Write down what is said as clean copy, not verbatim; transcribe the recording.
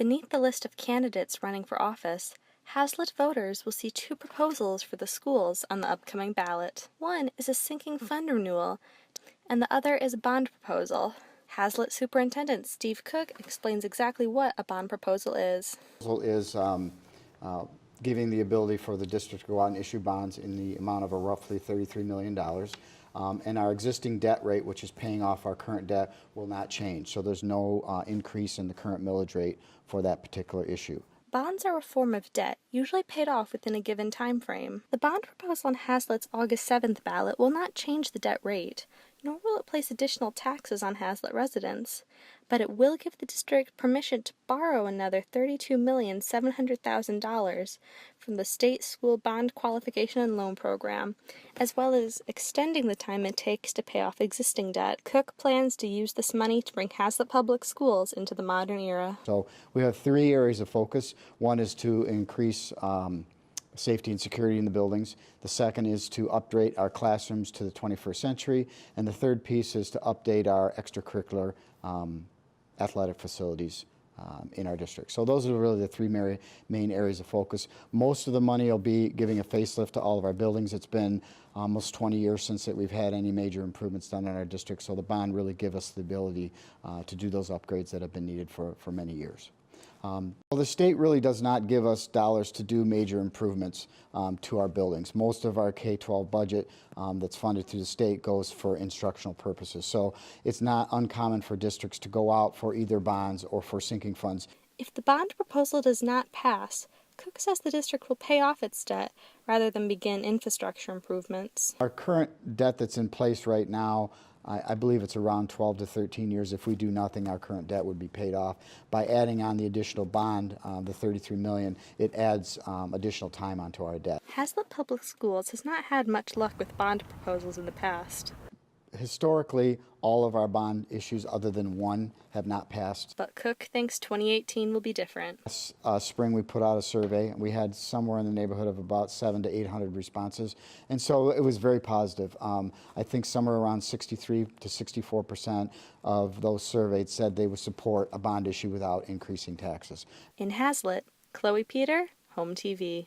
Beneath the list of candidates running for office, Haslett voters will see two proposals for the schools on the upcoming ballot. One is a sinking fund renewal, and the other is a bond proposal. Haslett Superintendent Steve Cook explains exactly what a bond proposal is. Giving the ability for the district to go out and issue bonds in the amount of roughly $33 million. And our existing debt rate, which is paying off our current debt, will not change. So there's no increase in the current millage rate for that particular issue. Bonds are a form of debt, usually paid off within a given time frame. The bond proposal on Haslett's August 7th ballot will not change the debt rate, nor will it place additional taxes on Haslett residents, but it will give the district permission to borrow another $32,700,000 from the State School Bond Qualification and Loan Program, as well as extending the time it takes to pay off existing debt. Cook plans to use this money to bring Haslett Public Schools into the modern era. So we have three areas of focus. One is to increase safety and security in the buildings. The second is to update our classrooms to the 21st century. And the third piece is to update our extracurricular athletic facilities in our district. So those are really the three main areas of focus. Most of the money will be giving a facelift to all of our buildings. It's been almost 20 years since we've had any major improvements done in our district, so the bond really gives us the ability to do those upgrades that have been needed for many years. Well, the state really does not give us dollars to do major improvements to our buildings. Most of our K-12 budget that's funded through the state goes for instructional purposes. So it's not uncommon for districts to go out for either bonds or for sinking funds. If the bond proposal does not pass, Cook says the district will pay off its debt rather than begin infrastructure improvements. Our current debt that's in place right now, I believe it's around 12 to 13 years. If we do nothing, our current debt would be paid off. By adding on the additional bond, the $33 million, it adds additional time onto our debt. Haslett Public Schools has not had much luck with bond proposals in the past. Historically, all of our bond issues other than one have not passed. But Cook thinks 2018 will be different. Spring we put out a survey. We had somewhere in the neighborhood of about 700 to 800 responses, and so it was very positive. I think somewhere around 63 to 64% of those surveyed said they would support a bond issue without increasing taxes. In Haslett, Chloe Peter, HOMTV.